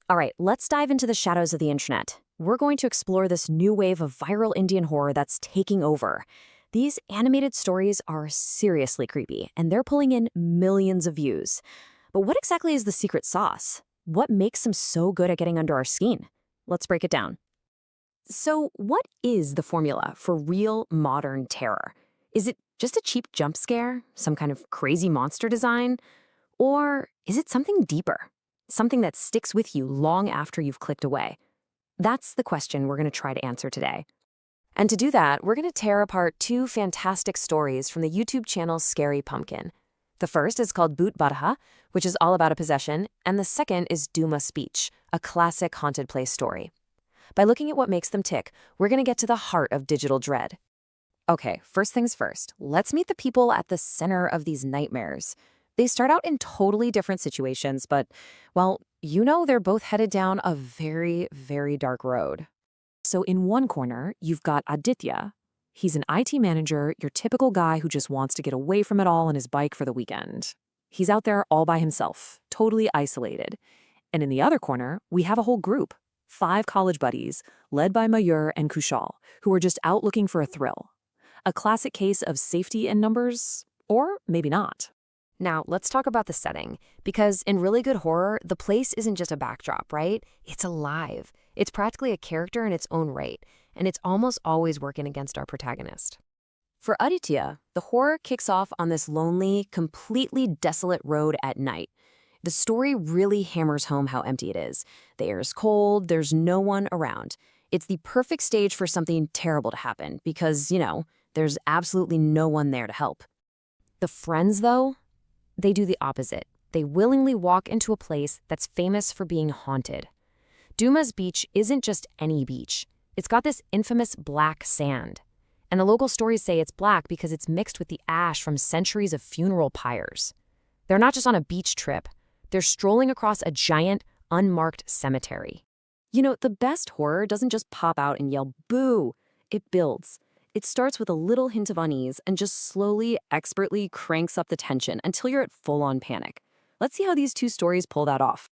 All right, let's dive into the shadows of the internet. We're going to explore this new wave of viral Indian horror that's taking over. These animated stories are seriously creepy, and they're pulling in millions of views. But what exactly is the secret sauce? What makes them so good at getting under our skin? Let's break it down. So, what is the formula for real modern terror? Is it just a cheap jump scare? Some kind of crazy monster design? Or is it something deeper? Something that sticks with you long after you've clicked away? That's the question we're going to try to answer today. And to do that, we're going to tear apart two fantastic stories from the YouTube channel Scary Pumpkin. The first is called Bhoot Badaha, which is all about a possession, and the second is Duma Speech, a classic haunted place story. By looking at what makes them tick, we're going to get to the heart of digital dread. Okay, first things first, let's meet the people at the center of these nightmares. They start out in totally different situations, but, well, they're both headed down a very, very dark road. So in one corner, you've got Aditya. He's an IT manager, your typical guy who just wants to get away from it all on his bike for the weekend. He's out there all by himself, totally isolated. And in the other corner, we have a whole group, 5 college buddies, led by Mayur and Kushal, who are just out looking for a thrill. A classic case of safety in numbers, or maybe not. Now, let's talk about the setting, because in really good horror, the place isn't just a backdrop, right? It's alive. It's practically a character in its own right, and it's almost always working against our protagonist. For Aditya, the horror kicks off on this lonely, completely desolate road at night. The story really hammers home how empty it is. The air is cold, there's no one around. It's the perfect stage for something terrible to happen because, there's absolutely no one there to help. The friends, though, they do the opposite. They willingly walk into a place that's famous for being haunted. Duma's beach isn't just any beach. It's got this infamous black sand. And the local stories say it's black because it's mixed with the ash from centuries of funeral pyres. They're not just on a beach trip. They're strolling across a giant, unmarked cemetery. The best horror doesn't just pop out and yell, boo. It builds. It starts with a little hint of unease and just slowly, expertly cranks up the tension until you're at full-on panic. Let's see how these two stories pull that off.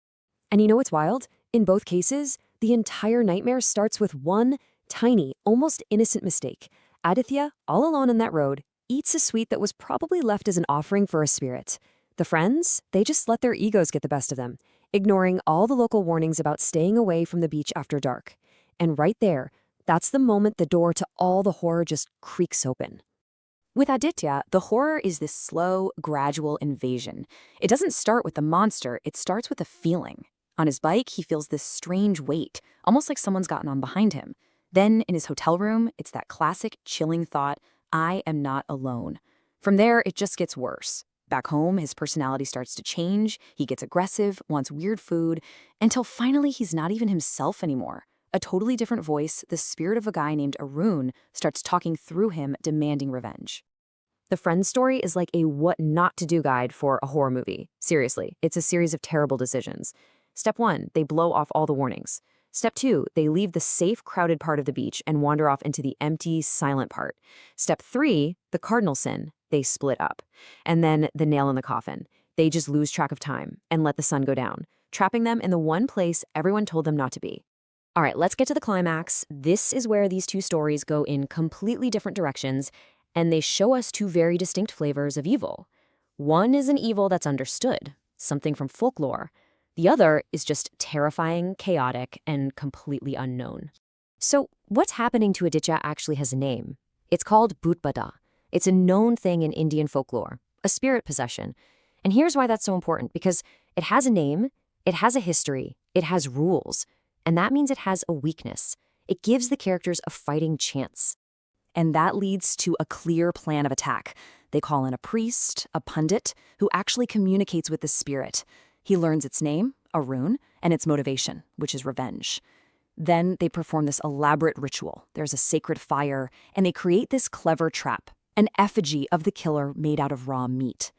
And you know what's wild? In both cases, the entire nightmare starts with one tiny, almost innocent mistake. Aditya, all alone on that road, eats a sweet that was probably left as an offering for a spirit. The friends, they just let their egos get the best of them, ignoring all the local warnings about staying away from the beach after dark. And right there, that's the moment the door to all the horror just creaks open. With Aditya, the horror is this slow, gradual invasion. It doesn't start with the monster, it starts with a feeling. On his bike, he feels this strange weight, almost like someone's gotten on behind him. Then, in his hotel room, it's that classic, chilling thought, I am not alone. From there, it just gets worse. Back home, his personality starts to change, he gets aggressive, wants weird food, until finally he's not even himself anymore. A totally different voice, the spirit of a guy named Arun, starts talking through him, demanding revenge. The Friends story is like a what not to do guide for a horror movie. Seriously, it's a series of terrible decisions. Step 1, they blow off all the warnings. Step 2, they leave the safe, crowded part of the beach and wander off into the empty, silent part. Step 3, the cardinal sin, they split up. And then the nail in the coffin. They just lose track of time and let the sun go down, trapping them in the one place everyone told them not to be. All right, let's get to the climax. This is where these two stories go in completely different directions, and they show us two very distinct flavors of evil. One is an evil that's understood, something from folklore. The other is just terrifying, chaotic, and completely unknown. So what's happening to Aditya actually has a name. It's called Bhoot Bada. It's a known thing in Indian folklore, a spirit possession. And here's why that's so important, because it has a name, it has a history, it has rules. And that means it has a weakness. It gives the characters a fighting chance. And that leads to a clear plan of attack. They call in a priest, a pundit, who actually communicates with the spirit. He learns its name, Arun, and its motivation, which is revenge. Then they perform this elaborate ritual. There's a sacred fire, and they create this clever trap, an effigy of the killer made out of raw meat.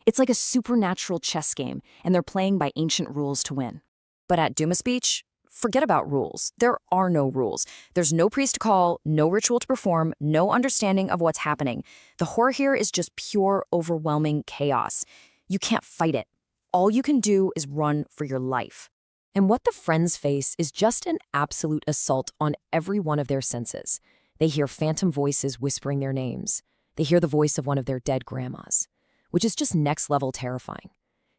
It's like a supernatural chess game, and they're playing by ancient rules to win. But at Duma Speech, forget about rules. There are no rules. There's no priest to call, no ritual to perform, no understanding of what's happening. The horror here is just pure, overwhelming chaos. You can't fight it. All you can do is run for your life. And what the friends face is just an absolute assault on every one of their senses. They hear phantom voices whispering their names. They hear the voice of one of their dead grandmas, which is just next level terrifying.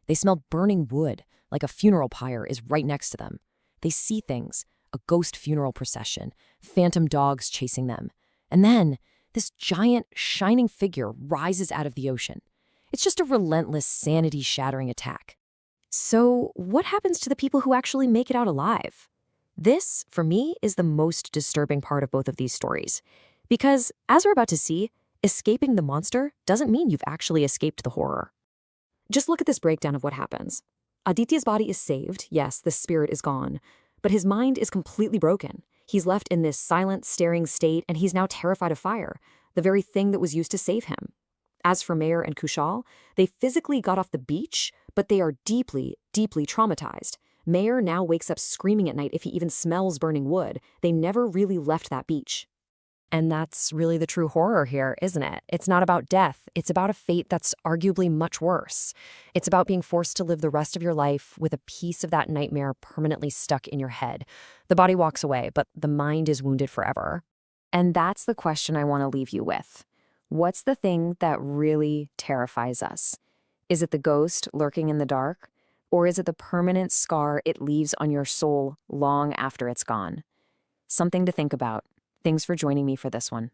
They smell burning wood, like a funeral pyre is right next to them. They see things, a ghost funeral procession, phantom dogs chasing them. And then, this giant, shining figure rises out of the ocean. It's just a relentless, sanity-shattering attack. So, what happens to the people who actually make it out alive? This, for me, is the most disturbing part of both of these stories. Because, as we're about to see, escaping the monster doesn't mean you've actually escaped the horror. Just look at this breakdown of what happens. Aditya's body is saved, yes, the spirit is gone, but his mind is completely broken. He's left in this silent, staring state, and he's now terrified of fire, the very thing that was used to save him. As for Meher and Kushal, they physically got off the beach, but they are deeply, deeply traumatized. Meher now wakes up screaming at night if he even smells burning wood. They never really left that beach. And that's really the true horror here, isn't it? It's not about death. It's about a fate that's arguably much worse. It's about being forced to live the rest of your life with a piece of that nightmare permanently stuck in your head. The body walks away, but the mind is wounded forever. And that's the question I want to leave you with. What's the thing that really terrifies us? Is it the ghost lurking in the dark? Or is it the permanent scar it leaves on your soul long after it's gone? Something to think about. Thanks for joining me for this one.